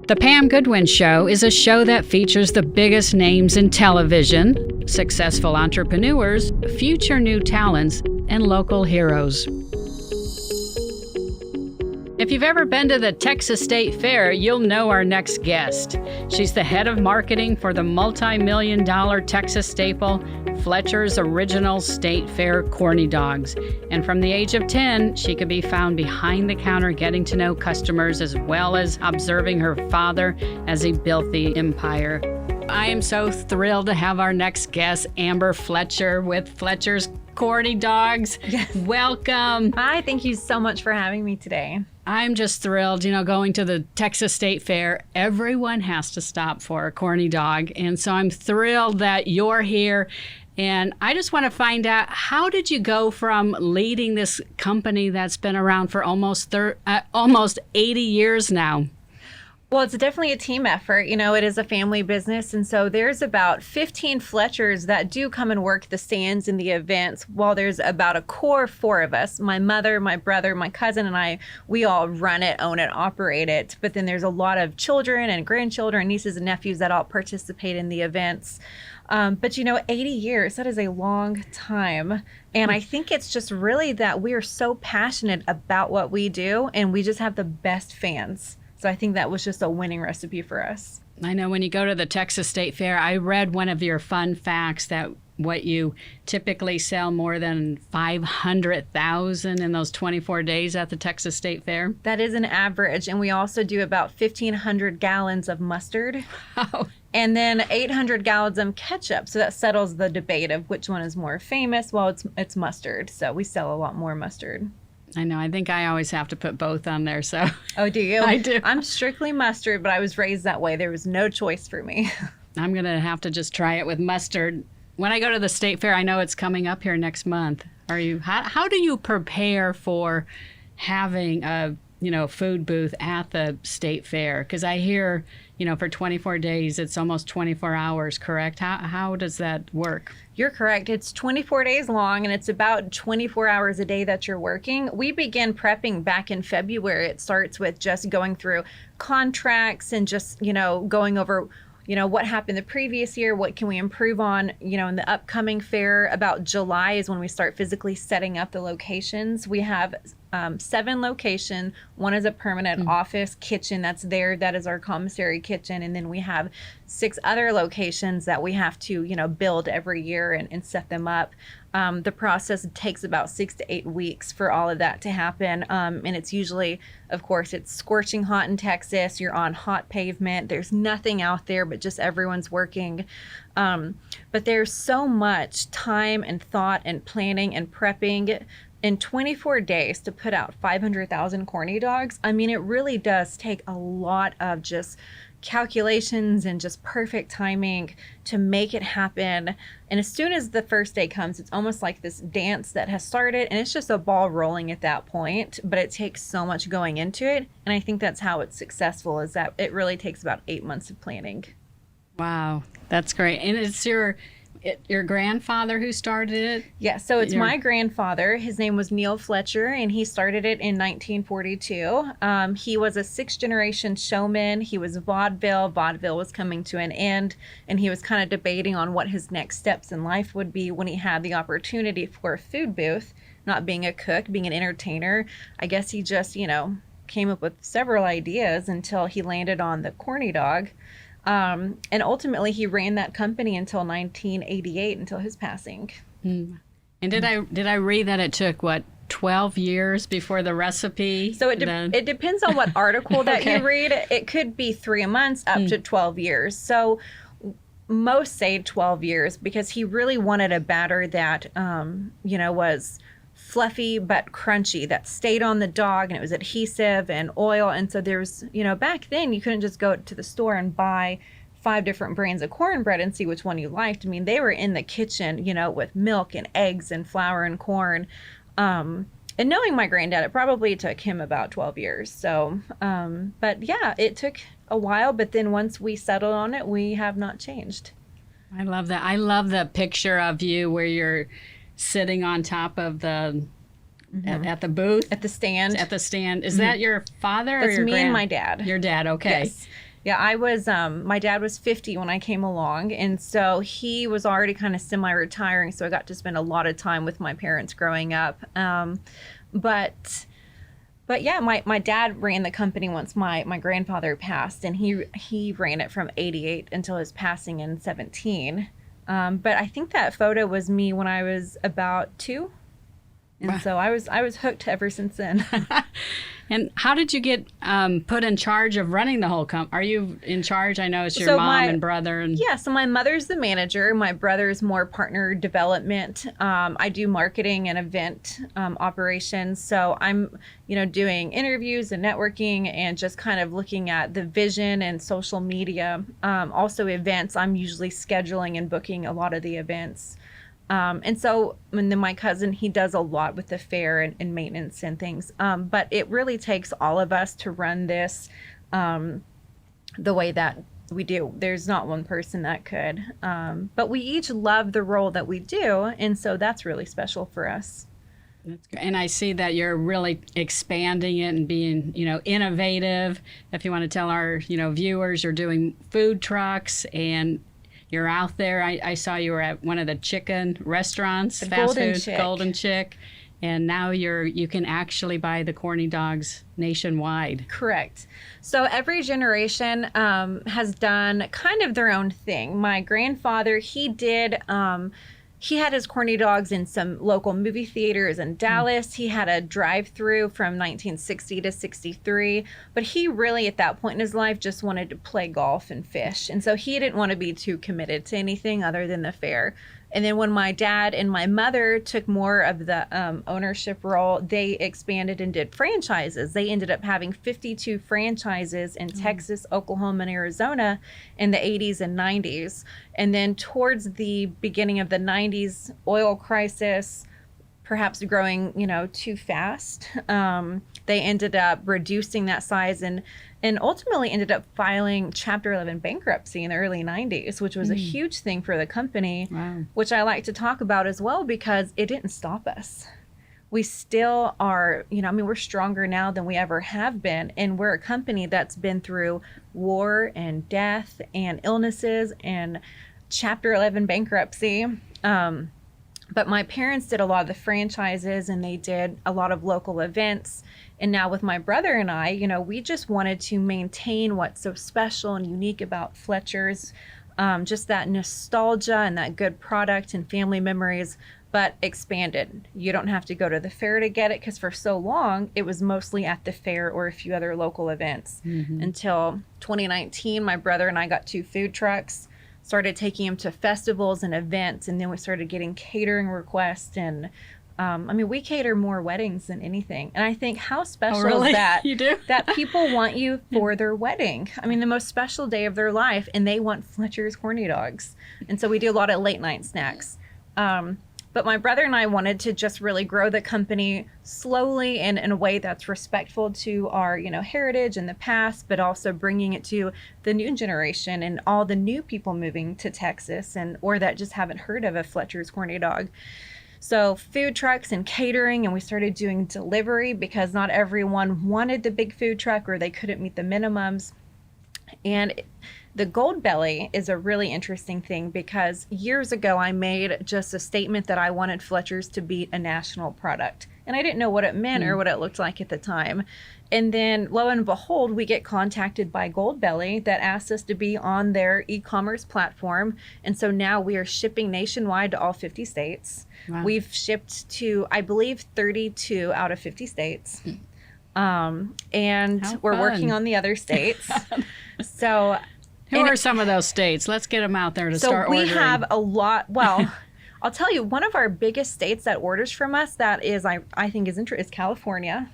The Pam Goodwin Show is a show that features the biggest names in television, successful entrepreneurs, future new talents, and local heroes. If you've ever been to the Texas State Fair, you'll know our next guest. She's the head of marketing for the multi-million-dollar Texas staple, Fletcher's original State Fair Corny dogs. And from the age of 10, she could be found behind the counter getting to know customers as well as observing her father as he built the empire. I am so thrilled to have our next guest, Amber Fletcher with Fletcher's Corny dogs. Yes. Welcome. Hi, thank you so much for having me today. I'm just thrilled, going to the Texas State Fair. Everyone has to stop for a corny dog. And so I'm thrilled that you're here. And I just want to find out, how did you go from leading this company that's been around for almost 80 years now? Well, it's definitely a team effort. It is a family business. And so there's about 15 Fletchers that do come and work the stands and the events, while there's about a core 4 of us. My mother, my brother, my cousin, and I, we all run it, own it, operate it. But then there's a lot of children and grandchildren, nieces and nephews that all participate in the events. But 80 years, that is a long time. And I think it's just really that we are so passionate about what we do, and we just have the best fans. So I think that was just a winning recipe for us. I know when you go to the Texas State Fair, I read one of your fun facts that what you typically sell more than 500,000 in those 24 days at the Texas State Fair. That is an average. And we also do about 1,500 gallons of mustard. Oh. And then 800 gallons of ketchup. So that settles the debate of which one is more famous. Well, it's mustard. So we sell a lot more mustard. I know. I think I always have to put both on there. So. Oh, do you? I do. I'm strictly mustard, but I was raised that way. There was no choice for me. I'm going to have to just try it with mustard. When I go to the State Fair, I know it's coming up here next month. How do you prepare for having a food booth at the State Fair? Because I hear, for 24 days, it's almost 24 hours, correct? How does that work? You're correct. It's 24 days long, and it's about 24 hours a day that you're working. We begin prepping back in February. It starts with just going through contracts and just, going over what happened the previous year, what can we improve on, in the upcoming fair. About July is when we start physically setting up the locations. We have 7 locations. One is a permanent office kitchen that's there. That is our commissary kitchen. And then we have 6 other locations that we have to, build every year and set them up. The process takes about 6 to 8 weeks for all of that to happen. And it's usually, of course, it's scorching hot in Texas. You're on hot pavement. There's nothing out there, but just everyone's working. But there's so much time and thought and planning and prepping in 24 days to put out 500,000 corny dogs. I mean, it really does take a lot of just calculations and just perfect timing to make it happen. And as soon as the first day comes, it's almost like this dance that has started, and it's just a ball rolling at that point. But it takes so much going into it. And I think that's how it's successful, is that it really takes about 8 months of planning. Wow, that's great. And it's your grandfather who started it? Yeah, so it's my grandfather. His name was Neil Fletcher, and he started it in 1942. He was a 6th-generation showman. He was vaudeville. Vaudeville was coming to an end, and he was kind of debating on what his next steps in life would be when he had the opportunity for a food booth, not being a cook, being an entertainer. I guess he just, came up with several ideas until he landed on the corny dog. And ultimately, he ran that company until 1988, until his passing. And did I read that it took 12 years before the recipe? So it depends on what article that you read. It could be 3 months up to 12 years. So most say 12 years, because he really wanted a batter that was fluffy but crunchy, that stayed on the dog, and it was adhesive and oil. And so there's, back then you couldn't just go to the store and buy 5 different brands of cornbread and see which one you liked. I mean, they were in the kitchen, with milk and eggs and flour and corn. And knowing my granddad, it probably took him about 12 years. So, but yeah, it took a while, but then once we settled on it, we have not changed. I love that. I love the picture of you where you're sitting on top of the at the booth, at the stand. Is that your father? That's or your me and my dad. Your dad, okay. Yes. Yeah, I was, my dad was 50 when I came along. And so he was already kind of semi-retiring. So I got to spend a lot of time with my parents growing up. But yeah, my dad ran the company once my grandfather passed, and he ran it from 88 until his passing in 17. But I think that photo was me when I was about 2. And so I was hooked ever since then. And how did you get put in charge of running the whole company? Are you in charge? I know it's your mom and brother. Yeah, so my mother's the manager. My brother's more partner development. I do marketing and event operations. So I'm, doing interviews and networking and just kind of looking at the vision and social media. Also events. I'm usually scheduling and booking a lot of the events. And then my cousin, he does a lot with the fair and maintenance and things. But it really takes all of us to run this the way that we do. There's not one person that could. But we each love the role that we do. And so that's really special for us. That's great. And I see that you're really expanding it and being, innovative. If you want to tell our, viewers, you're doing food trucks and you're out there. I saw you were at one of the chicken restaurants, the fast Golden food, Chick. Golden Chick, and now you can actually buy the Corny dogs nationwide. Correct. So every generation has done kind of their own thing. My grandfather, he did. He had his Corny dogs in some local movie theaters in Dallas. He had a drive-through from 1960 to 63. But he really, at that point in his life, just wanted to play golf and fish. And so he didn't want to be too committed to anything other than the fair. And then when my dad and my mother took more of the ownership role, they expanded and did franchises. They ended up having 52 franchises in Texas, Oklahoma, and Arizona in the 80s and 90s. And then towards the beginning of the 90s, oil crisis, perhaps growing, too fast, they ended up reducing that size and ultimately ended up filing Chapter 11 bankruptcy in the early 90s, which was a huge thing for the company, which I like to talk about as well because it didn't stop us. We still are, we're stronger now than we ever have been. And we're a company that's been through war and death and illnesses and Chapter 11 bankruptcy. But my parents did a lot of the franchises and they did a lot of local events. And now with my brother and I, we just wanted to maintain what's so special and unique about Fletcher's, just that nostalgia and that good product and family memories, but expanded. You don't have to go to the fair to get it because for so long, it was mostly at the fair or a few other local events. Until 2019, my brother and I got 2 food trucks. Started taking them to festivals and events, and then we started getting catering requests. And we cater more weddings than anything. And I think how special is that? You do? That people want you for their wedding. The most special day of their life, and they want Fletcher's Corny dogs. And so we do a lot of late night snacks. But my brother and I wanted to just really grow the company slowly and in a way that's respectful to our, heritage and the past, but also bringing it to the new generation and all the new people moving to Texas or that just haven't heard of a Fletcher's Corny dog. So food trucks and catering, and we started doing delivery because not everyone wanted the big food truck or they couldn't meet the minimums. And the gold belly is a really interesting thing because years ago I made just a statement that I wanted Fletcher's to be a national product. And I didn't know what it meant or what it looked like at the time. And then lo and behold, we get contacted by Goldbelly that asks us to be on their e-commerce platform. And so now we are shipping nationwide to all 50 states. Wow. We've shipped to, I believe, 32 out of 50 states. And we're working on the other states. So who are some of those states? Let's get them out there to start ordering. So we have a lot. Well, I'll tell you, one of our biggest states that orders from us that is, I think is California.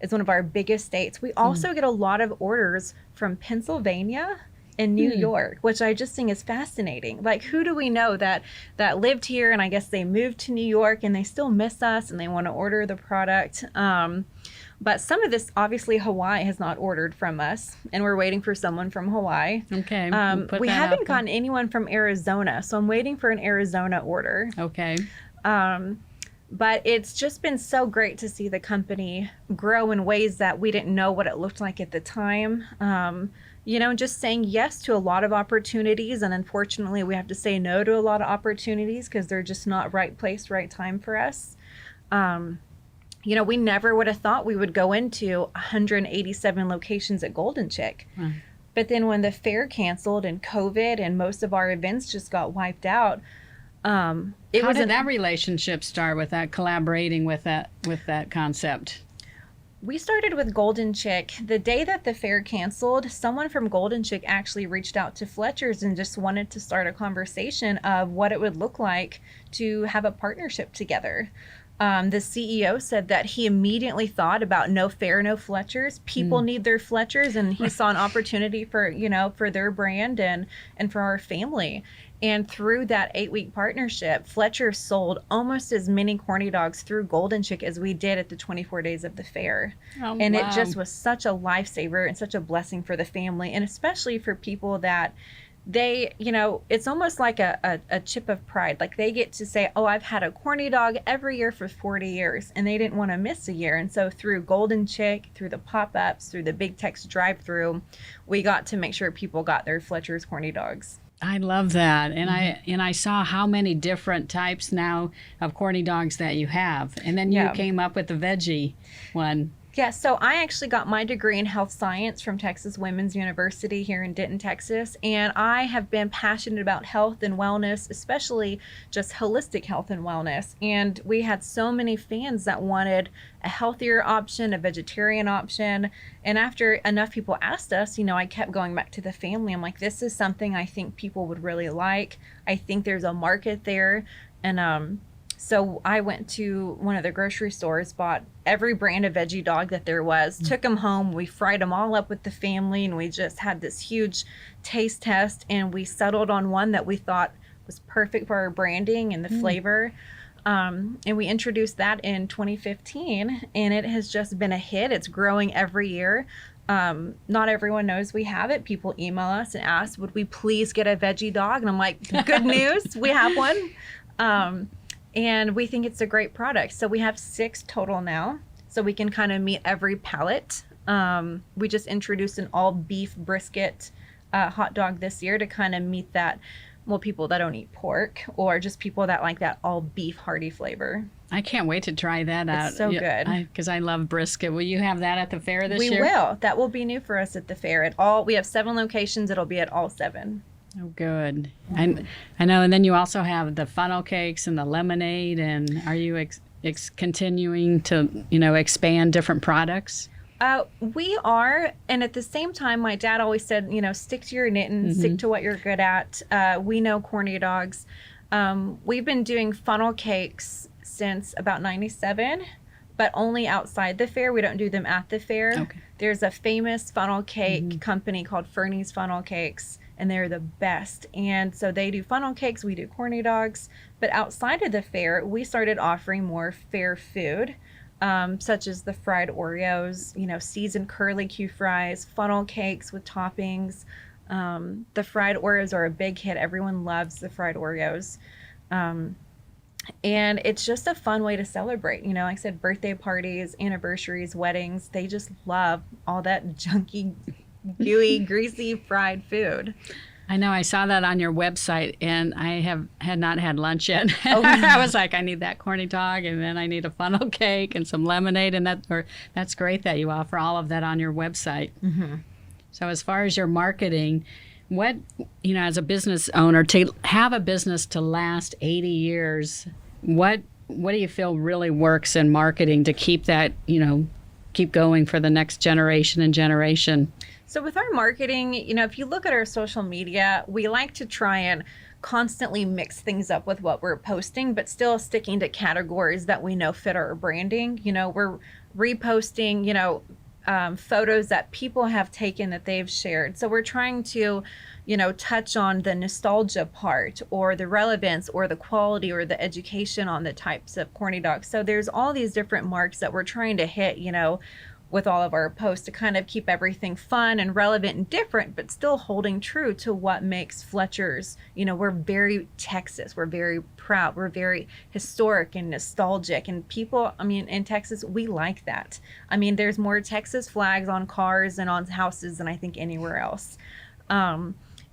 Is one of our biggest states. We also get a lot of orders from Pennsylvania and New York, which I just think is fascinating. Like, who do we know that lived here and I guess they moved to New York and they still miss us and they want to order the product? But some of this, obviously, Hawaii has not ordered from us, and we're waiting for someone from Hawaii. Okay. We haven't gotten anyone from Arizona, so I'm waiting for an Arizona order. Okay. But it's just been so great to see the company grow in ways that we didn't know what it looked like at the time. just saying yes to a lot of opportunities. And unfortunately, we have to say no to a lot of opportunities because they're just not right place, right time for us. We never would have thought we would go into 187 locations at Golden Chick. But then when the fair canceled and COVID and most of our events just got wiped out, How did that relationship start with that, collaborating with that concept? We started with Golden Chick. The day that the fair canceled, someone from Golden Chick actually reached out to Fletcher's and just wanted to start a conversation of what it would look like to have a partnership together. The CEO said that he immediately thought about no fair, no Fletchers. People need their Fletchers, and he saw an opportunity for their brand and for our family. And through that 8-week partnership, Fletcher sold almost as many corny dogs through Golden Chick as we did at the 24 days of the fair. And It just was such a lifesaver and such a blessing for the family, and especially for people that it's almost like a chip of pride. Like they get to say, oh, I've had a corny dog every year for 40 years, and they didn't want to miss a year. And so through Golden Chick, through the pop-ups, through the Big Tex drive-through, we got to make sure people got their Fletcher's corny dogs. I love that. And I saw how many different types now of corny dogs that you have. And then you came up with the veggie one. Yeah, so I actually got my degree in health science from Texas Women's University here in Denton, Texas, and I have been passionate about health and wellness, especially just holistic health and wellness. And we had so many fans that wanted a healthier option, a vegetarian option. And after enough people asked us, I kept going back to the family. I'm like, this is something I think people would really like. I think there's a market there. And so I went to one of the grocery stores, bought every brand of veggie dog that there was, took them home, we fried them all up with the family, and we just had this huge taste test, and we settled on one that we thought was perfect for our branding and the flavor. And we introduced that in 2015, and it has just been a hit. It's growing every year. Not everyone knows we have it. People email us and ask, would we please get a veggie dog? And I'm like, good news, we have one. And we think it's a great product. So we have 6 total now, so we can kind of meet every palate. We just introduced an all beef brisket hot dog this year to kind of meet that, people that don't eat pork, or just people that like that all beef hearty flavor. I can't wait to try that out. It's so good. Because I love brisket. Will you have that at the fair this year? We will. That will be new for us at the fair. We have 7 locations. It'll be at all 7. Oh, good. I know. And then you also have the funnel cakes and the lemonade. And are you continuing to, expand different products? We are. And at the same time, my dad always said, stick to your knitting, stick to what you're good at. We know corny dogs. We've been doing funnel cakes since about 97, but only outside the fair. We don't do them at the fair. Okay. There's a famous funnel cake company called Fernie's Funnel Cakes, and they're the best. And so they do funnel cakes, we do corny dogs. But outside of the fair, we started offering more fair food, such as the fried Oreos, seasoned curly Q fries, funnel cakes with toppings. The fried Oreos are a big hit. Everyone loves the fried Oreos. And it's just a fun way to celebrate. Like I said, birthday parties, anniversaries, weddings, they just love all that junky, gooey, greasy fried food. I know. I saw that on your website, and I had not had lunch yet. I was like, I need that corny dog, and then I need a funnel cake and some lemonade, and that's great that you offer all of that on your website. Mm-hmm. So as far as your marketing, what, as a business owner, to have a business to last 80 years, what do you feel really works in marketing to keep that, keep going for the next generation and generation? So with our marketing, if you look at our social media, we like to try and constantly mix things up with what we're posting, but still sticking to categories that we know fit our branding. We're reposting, photos that people have taken that they've shared. So we're trying to, touch on the nostalgia part, or the relevance, or the quality, or the education on the types of corny dogs. So there's all these different marks that we're trying to hit, with all of our posts to kind of keep everything fun and relevant and different, but still holding true to what makes Fletcher's, we're very Texas. We're very proud. We're very historic and nostalgic. And people, in Texas, we like that. There's more Texas flags on cars and on houses than I think anywhere else.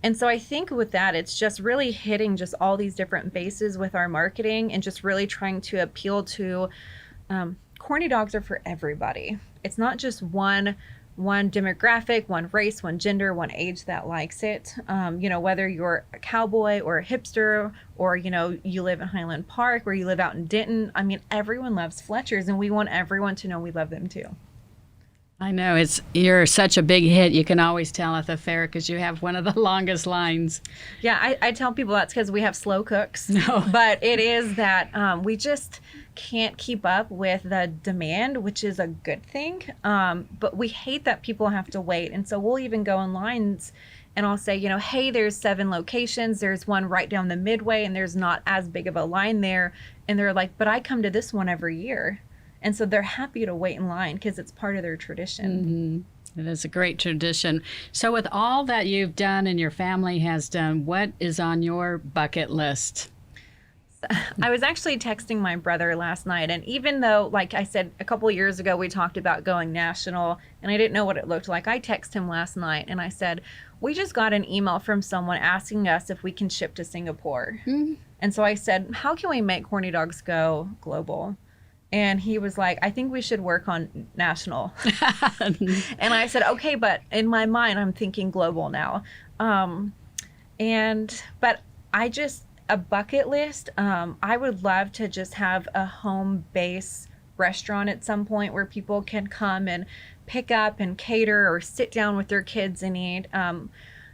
And so I think with that, it's just really hitting just all these different bases with our marketing and just really trying to appeal to corny dogs are for everybody. It's not just one demographic, one race, one gender, one age that likes it. Whether you're a cowboy or a hipster or, you live in Highland Park or you live out in Denton. Everyone loves Fletchers and we want everyone to know we love them too. I know you're such a big hit. You can always tell at the fair because you have one of the longest lines. Yeah, I tell people that's because we have slow cooks. No. But it is that we just can't keep up with the demand, which is a good thing. But we hate that people have to wait. And so we'll even go in lines and I'll say, hey, there's 7 locations. There's one right down the midway and there's not as big of a line there. And they're like, but I come to this one every year. And so they're happy to wait in line because it's part of their tradition. Mm-hmm. It is a great tradition. So with all that you've done and your family has done, what is on your bucket list? I was actually texting my brother last night. And even though, like I said, a couple of years ago, we talked about going national and I didn't know what it looked like. I texted him last night and I said, we just got an email from someone asking us if we can ship to Singapore. Mm-hmm. And so I said, how can we make corny dogs go global? And he was like, I think we should work on national. And I said, okay, but in my mind, I'm thinking global now. But a bucket list, I would love to just have a home base restaurant at some point where people can come and pick up and cater or sit down with their kids and eat.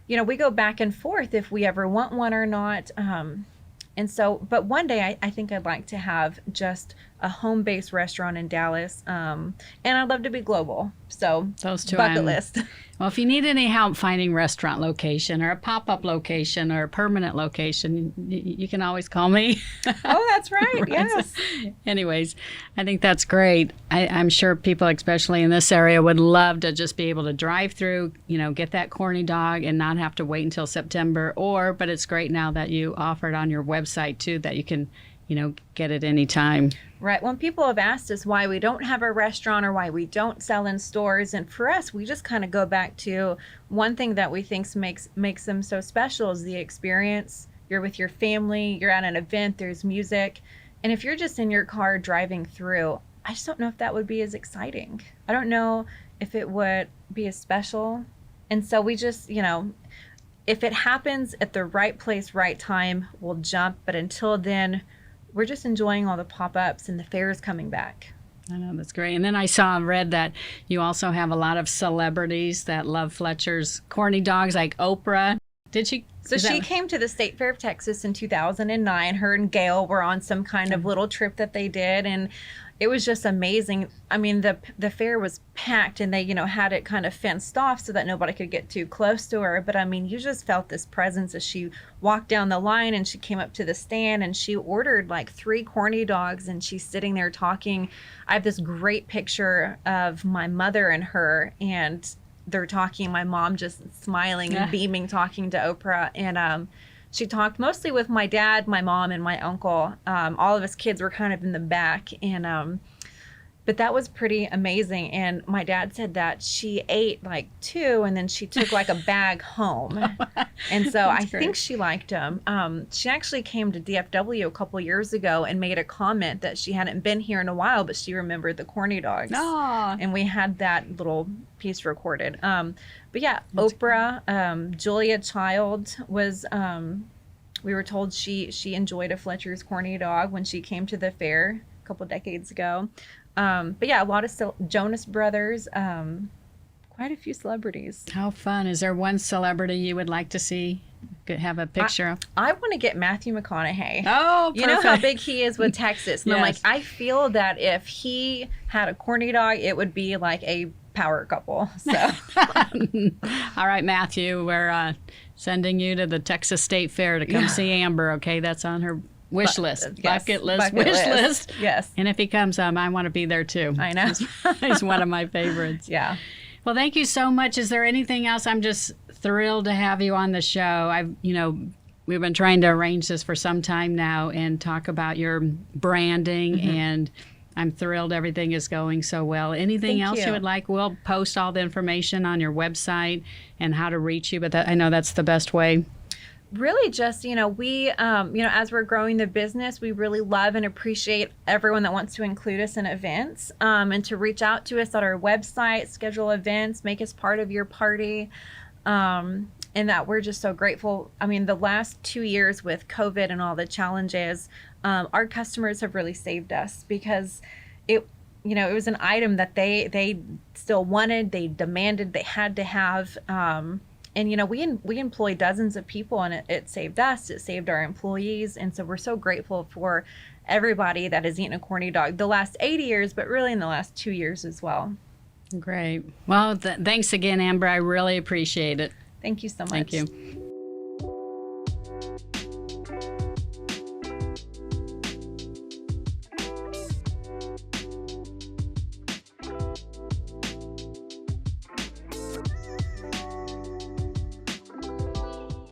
We go back and forth if we ever want one or not. But one day I think I'd like to have just a home-based restaurant in Dallas. And I'd love to be global. So those two bucket list. Well, if you need any help finding restaurant location or a pop-up location or a permanent location, you can always call me. Oh, that's right. Right. Yes. Anyways, I think that's great. I'm sure people, especially in this area, would love to just be able to drive through, get that corny dog and not have to wait until September. But it's great now that you offer it on your website too, that you can, get it anytime. Right. When people have asked us why we don't have a restaurant or why we don't sell in stores, and for us, we just kind of go back to one thing that we think makes them so special is the experience. You're with your family, you're at an event, there's music. And if you're just in your car driving through, I just don't know if that would be as exciting. I don't know if it would be as special. And so we just, if it happens at the right place, right time, we'll jump. But until then, we're just enjoying all the pop-ups and the fairs coming back. I know, that's great. And then I read that you also have a lot of celebrities that love Fletcher's corny dogs, like Oprah. Did she? So she came to the State Fair of Texas in 2009. Her and Gail were on some kind of little trip that they did, and it was just amazing. The fair was packed, and they, had it kind of fenced off so that nobody could get too close to her. But you just felt this presence as she walked down the line, and she came up to the stand, and she ordered like 3 corny dogs, and she's sitting there talking. I have this great picture of my mother and her, and they're talking. My mom just smiling and beaming, talking to Oprah, and she talked mostly with my dad, my mom, and my uncle. All of us kids were kind of in the back, and but that was pretty amazing. And my dad said that she ate like 2, and then she took like a bag home. And so I think she liked them. She actually came to DFW a couple years ago and made a comment that she hadn't been here in a while, but she remembered the corny dogs. Aww. And we had that little piece recorded. But yeah, Oprah, Julia Child was, we were told she enjoyed a Fletcher's corny dog when she came to the fair a couple decades ago. But yeah, a lot of Jonas Brothers, quite a few celebrities. How fun. Is there one celebrity you would like to see, have a picture of? I want to get Matthew McConaughey. Oh, perfect. You know how big he is with Texas. And Yes. I feel that if he had a corny dog, it would be like a power couple. So All right, Matthew, we're sending you to the Texas State Fair to come see Amber, okay? That's on her Wish list. Yes, Bucket list. Wish list. Yes. And if he comes, I want to be there too. I know. He's one of my favorites. Yeah. Well, thank you so much. Is there anything else? I'm just thrilled to have you on the show. We've been trying to arrange this for some time now and talk about your branding, and I'm thrilled everything is going so well. Anything else you would like? We'll post all the information on your website and how to reach you, but I know that's the best way. Really just, we, as we're growing the business, we really love and appreciate everyone that wants to include us in events, and to reach out to us at our website, schedule events, make us part of your party. And that we're just so grateful. I mean, the last 2 years with COVID and all the challenges, our customers have really saved us, because it was an item that they still wanted, they demanded, they had to have. And we employ dozens of people, and it saved us, it saved our employees. And so we're so grateful for everybody that has eaten a Corny dog the last 80 years, but really in the last 2 years as well. Great. Well, thanks again, Amber. I really appreciate it. Thank you so much. Thank you.